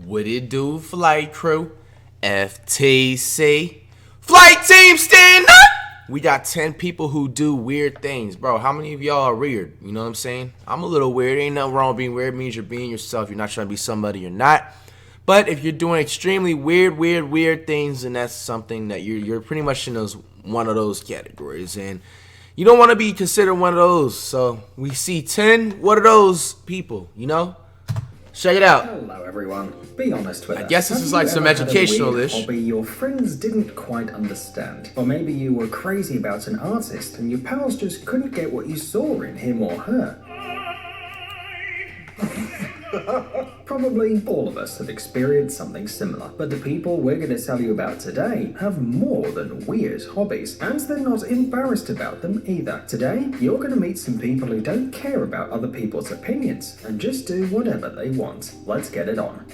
What it do, flight crew? FTC. Flight team stand up! We got 10 people who do weird things. Bro, how many of y'all are weird? You know what I'm saying? I'm a little weird. Ain't nothing wrong with being weird. It means you're being yourself. You're not trying to be somebody you're not. But if you're doing extremely weird things, then that's something that you're pretty much in one of those categories. And you don't want to be considered one of those. So we see 10. What are those people, you know? Check it out. Hello everyone. Be honest with us. I guess this is like some educational-ish. Hobby your friends didn't quite understand. Or maybe you were crazy about an artist and your pals just couldn't get what you saw in him or her. Probably all of us have experienced something similar, but the people we're going to tell you about today have more than weird hobbies, and they're not embarrassed about them either. Today, you're going to meet some people who don't care about other people's opinions and just do whatever they want. Let's get it on.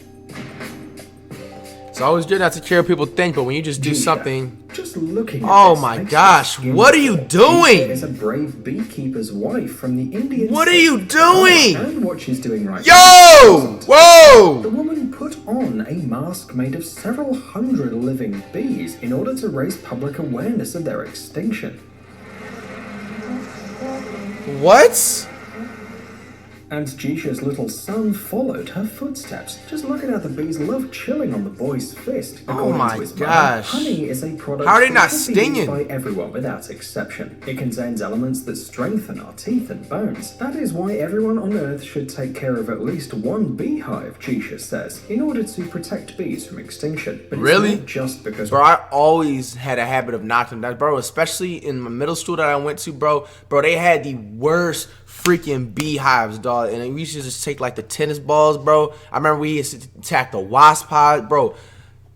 It's always good not to care what people think, but when you just do something... Just looking at oh my gosh, what are you doing? Is a brave beekeeper's wife from the Indian... What are you doing? And what she's doing right now. Yo! Whoa! The woman put on a mask made of several hundred living bees in order to raise public awareness of their extinction. What? And Jisha's little son followed her footsteps. Just look at how the bees love chilling on the boy's fist. Oh my gosh. Honey is a product how are they not that stinging? by everyone without exception. It contains elements that strengthen our teeth and bones. That is why everyone on Earth should take care of at least one beehive, Jisha says, in order to protect bees from extinction. But really? It's not just because... Bro, I always had a habit of knocking them down. Bro, especially in my middle school that I went to, bro, they had the worst freaking beehives, dog, and we used to just take like the tennis balls, bro. I remember we used to attack the wasp hive, bro.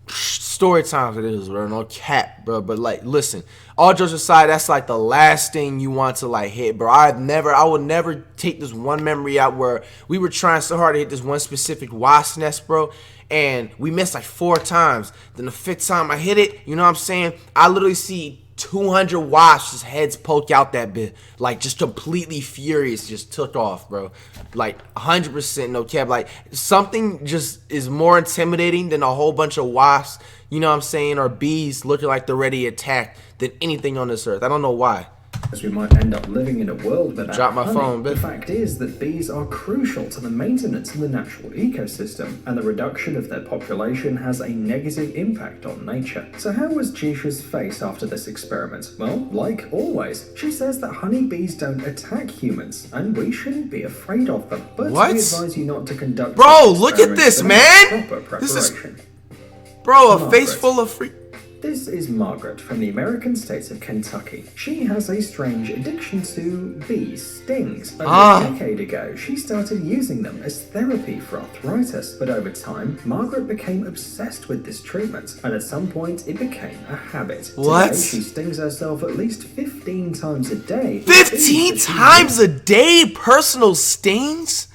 Story times it is, bro. No cap, bro. But like, listen, all jokes aside, that's like the last thing you want to like hit, bro. I would never take this one memory out where we were trying so hard to hit this one specific wasp nest, bro, and we missed like 4 times. Then the 5th time I hit it, you know what I'm saying? I literally see 200 wasps' heads poke out that bit, like just completely furious, just took off, bro. Like 100% no cap. Like something just is more intimidating than a whole bunch of wasps, you know what I'm saying, or bees looking like they're ready to attack than anything on this earth. I don't know why. As we might end up living in a world without drop my honey. phone, The fact is that bees are crucial to the maintenance of the natural ecosystem, and the reduction of their population has a negative impact on nature. So how was Jisha's face after this experiment? Well, like always, she says that honeybees don't attack humans, and we shouldn't be afraid of them. But what? we advise you not to conduct... Bro, look at this, man! This is... Bro, a face full of freak... This is Margaret from the American state of Kentucky. She has a strange addiction to bee stings. Over a decade ago, she started using them as therapy for arthritis. But over time, Margaret became obsessed with this treatment, and at some point, it became a habit. What? Today, she stings herself at least 15 times a day. 15 times a day? Personal stings?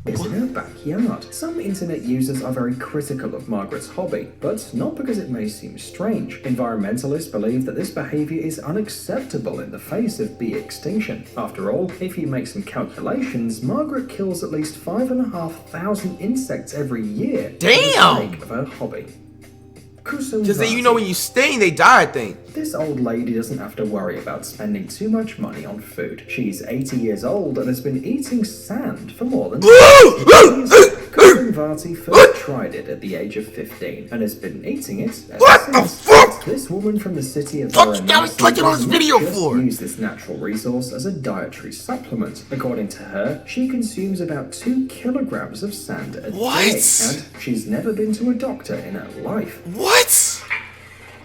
Is in her backyard. Some internet users are very critical of Margaret's hobby, but not because it may seem strange. Environmentalists believe that this behavior is unacceptable in the face of bee extinction. After all, if you make some calculations, Margaret kills at least 5,500 insects every year. Damn! For the sake of her hobby. Because you know when you sting, they die, I think. This old lady doesn't have to worry about spending too much money on food. She's 80 years old and has been eating sand for more than 20 years. Vati first tried it at the age of 15 and has been eating it ever since. This woman from the city of use this natural resource as a dietary supplement. According to her, she consumes about 2 kilograms of sand a day, and she's never been to a doctor in her life. What?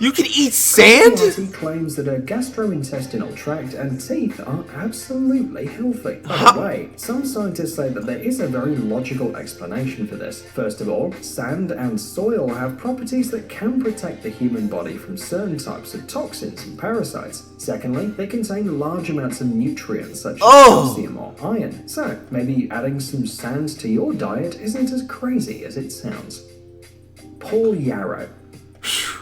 You can eat sand? He claims that her gastrointestinal tract and teeth are absolutely healthy. By the way, some scientists say that there is a very logical explanation for this. First of all, sand and soil have properties that can protect the human body from certain types of toxins and parasites. Secondly, they contain large amounts of nutrients such as calcium or iron. So, maybe adding some sand to your diet isn't as crazy as it sounds. Paul Yarrow.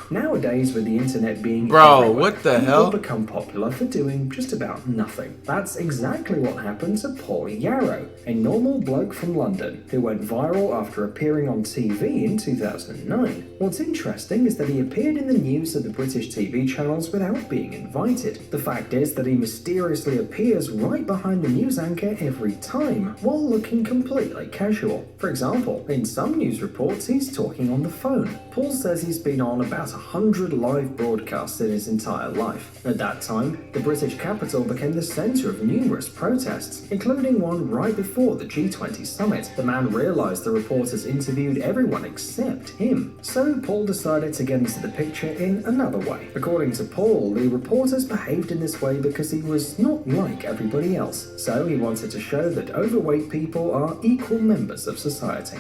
Nowadays, with the internet being Bro, everywhere, what the people hell? become popular for doing just about nothing. That's exactly what happened to Paul Yarrow, a normal bloke from London who went viral after appearing on TV in 2009. What's interesting is that he appeared in the news of the British TV channels without being invited. The fact is that he mysteriously appears right behind the news anchor every time, while looking completely casual. For example, in some news reports he's talking on the phone. Paul says he's been on about 100 live broadcasts in his entire life. At that time, the British capital became the centre of numerous protests, including one right before the G20 summit. The man realised the reporters interviewed everyone except him, so Paul decided to get into the picture in another way. According to Paul, the reporters behaved in this way because he was not like everybody else, so he wanted to show that overweight people are equal members of society.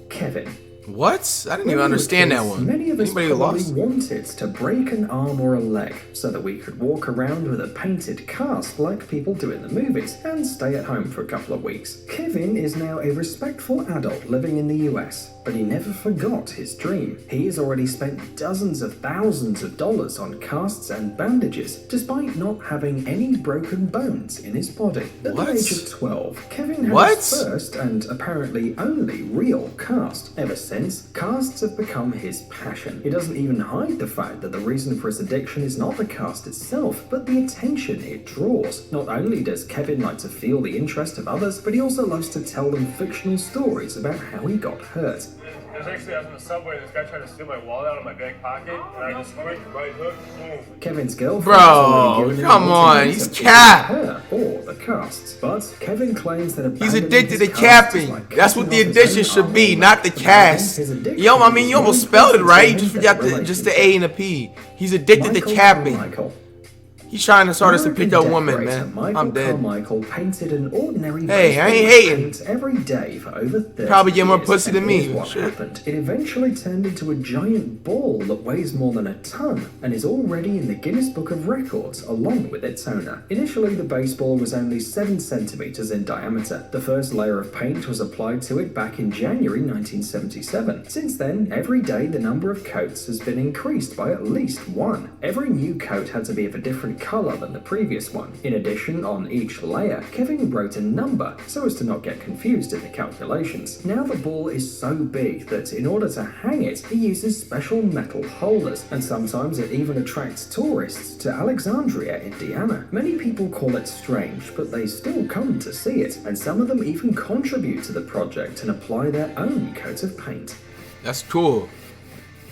Kevin. What? I didn't even understand that one. Many of us Anybody probably lost? wanted to break an arm or a leg so that we could walk around with a painted cast like people do in the movies and stay at home for a couple of weeks. Kevin is now a respectful adult living in the US, but he never forgot his dream. He has already spent dozens of thousands of dollars on casts and bandages, despite not having any broken bones in his body. At the age of 12, Kevin had his first and apparently only real cast. Ever since, casts have become his passion. He doesn't even hide the fact that the reason for his addiction is not the cast itself, but the attention it draws. Not only does Kevin like to feel the interest of others, but he also loves to tell them fictional stories about how he got hurt. There's actually, I was in the subway, this guy tried to steal my wallet out of my back pocket, and I just went right hook, boom. Kevin's girlfriend. Bro, come on, he's cap. Her or the casts, but Kevin claims that He's addicted to capping. That's what the addiction should be, not the cast. Yo, I mean, you almost spelled it right. You just forgot just the A and the P. He's addicted to capping. He's trying to start us to pick up women, man. I'm dead. Michael painted an ordinary hey, I ain't hating. Every day for over 30 Probably get more years, pussy than me. What happened? It eventually turned into a giant ball that weighs more than a ton and is already in the Guinness Book of Records along with its owner. Initially, the baseball was only 7 centimeters in diameter. The first layer of paint was applied to it back in January 1977. Since then, every day the number of coats has been increased by at least 1. Every new coat had to be of a different color than the previous one. In addition, on each layer, Kevin wrote a number so as to not get confused in the calculations. Now the ball is so big that in order to hang it, he uses special metal holders, and sometimes it even attracts tourists to Alexandria, Indiana. Many people call it strange, but they still come to see it, and some of them even contribute to the project and apply their own coat of paint. That's cool.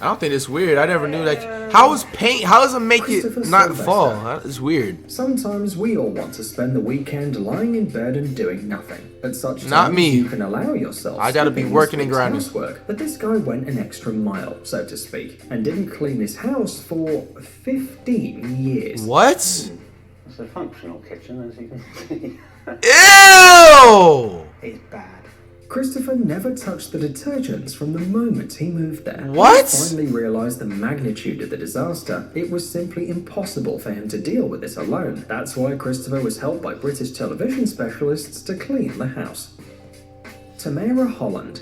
I don't think it's weird. I never knew that. How does it make it not fall? It's weird. Sometimes we all want to spend the weekend lying in bed and doing nothing. At such times, Not me. you can allow yourself. I gotta be working and grinding. Housework. But this guy went an extra mile, so to speak, and didn't clean his house for 15 years. What? It's a functional kitchen, as you can see. Ew! It's bad. Christopher never touched the detergents from the moment he moved there. What? He finally realised the magnitude of the disaster. It was simply impossible for him to deal with it alone. That's why Christopher was helped by British television specialists to clean the house. Tamara Holland.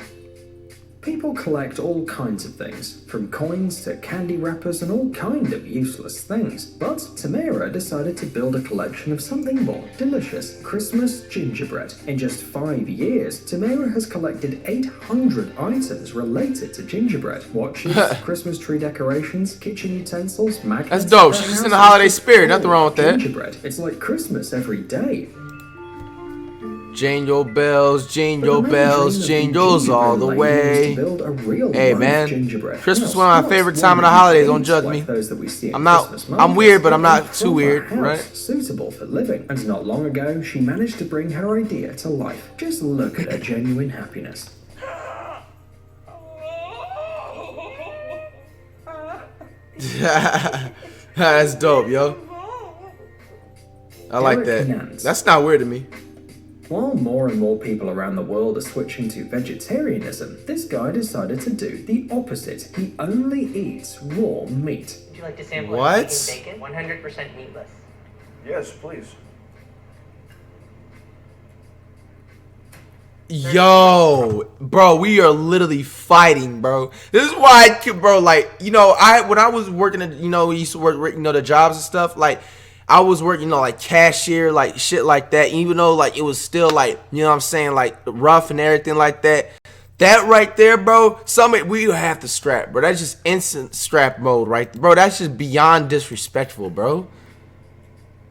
People collect all kinds of things, from coins to candy wrappers and all kind of useless things. But Tamara decided to build a collection of something more delicious: Christmas gingerbread. In just 5 years, Tamara has collected 800 items related to gingerbread. Watches, Christmas tree decorations, kitchen utensils, magnets. That's dope. She's just in the holiday spirit. Nothing wrong with that. Gingerbread. It's like Christmas every day. Jingle bells, jingle bells, jingles all the way. Hey man, Christmas is one of my favorite time of the holidays. Don't judge me. I'm weird, but I'm not too weird, right? Suitable for living. And not long ago, she managed to bring her idea to life. Just look at her genuine happiness. That's dope, yo. I like that. That's not weird to me. While more and more people around the world are switching to vegetarianism, this guy decided to do the opposite. He only eats raw meat. Would you like to sample What? bacon? 100% meatless. Yes, please. Yo, bro, we are literally fighting, bro. This is why, bro, like, you know, when I was working, you know, we used to work, you know, the jobs and stuff, like, I was working, you know, like cashier, like shit like that, even though, like, it was still, like, you know what I'm saying, like, rough and everything like that. That right there, bro, we have to strap, bro. That's just instant strap mode, right? Bro, that's just beyond disrespectful, bro.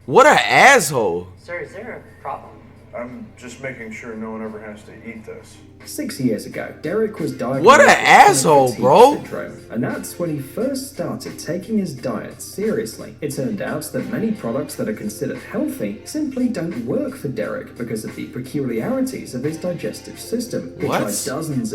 What an asshole. Sir, is there a problem? I'm just making sure no one ever has to eat this. 6 years ago, Derek was diagnosed What an with asshole, fatigue bro. syndrome, and that's when he first started taking his diet seriously. It turned out that many products that are considered healthy simply don't work for Derek because of the peculiarities of his digestive system. He What? tried dozens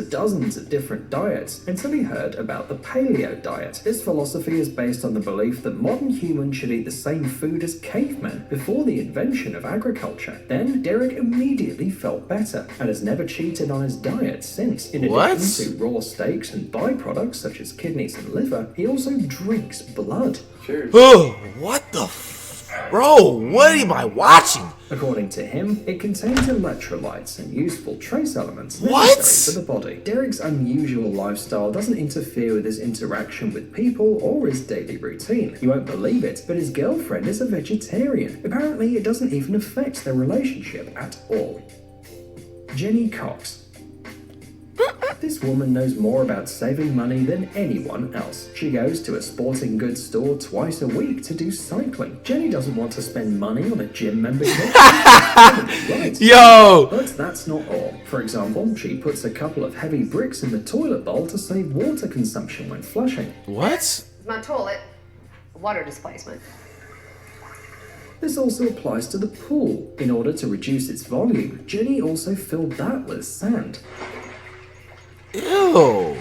of different diets until he heard about the paleo diet. This philosophy is based on the belief that modern humans should eat the same food as cavemen before the invention of agriculture. Then Derek immediately felt better and has never cheated on his diet since. In addition to raw steaks and byproducts such as kidneys and liver, he also drinks blood. Cheers. Oh, what the bro, what am I watching? According to him, it contains electrolytes and useful trace elements What? necessary for the body. Derek's unusual lifestyle doesn't interfere with his interaction with people or his daily routine. You won't believe it, but his girlfriend is a vegetarian. Apparently, it doesn't even affect their relationship at all. Jenny Cox. This woman knows more about saving money than anyone else. She goes to a sporting goods store twice a week to do cycling. Jenny doesn't want to spend money on a gym membership. Right. Yo! But that's not all. For example, she puts a couple of heavy bricks in the toilet bowl to save water consumption when flushing. What? My toilet, water displacement. This also applies to the pool. In order to reduce its volume, Jenny also filled that with sand. Ew.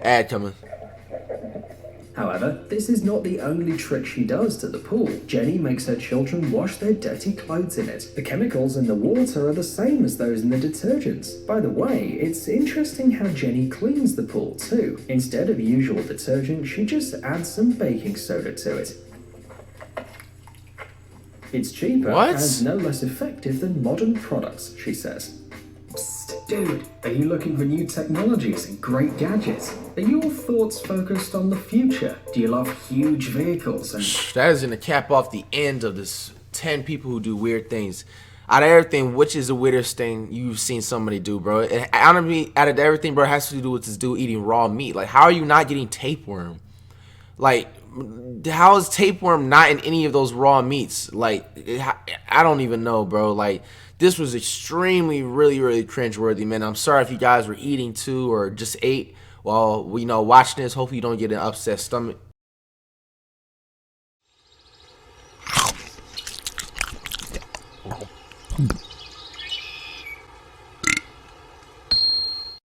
Ad coming. However, this is not the only trick she does to the pool. Jenny makes her children wash their dirty clothes in it. The chemicals in the water are the same as those in the detergents. By the way, it's interesting how Jenny cleans the pool too. Instead of usual detergent, she just adds some baking soda to it. It's cheaper and no less effective than modern products, she says. Psst, dude, are you looking for new technologies and great gadgets? Are your thoughts focused on the future? Do you love huge vehicles and... That is gonna cap off the end of this 10 people who do weird things. Out of everything, which is the weirdest thing you've seen somebody do, bro? Out of everything, bro, it has to do with this dude eating raw meat. Like, how are you not getting tapeworm? Like, how is tapeworm not in any of those raw meats? Like, I don't even know, bro. Like, this was extremely, really cringeworthy, man. I'm sorry if you guys were eating too or just ate while, you know, watching this. Hopefully you don't get an upset stomach.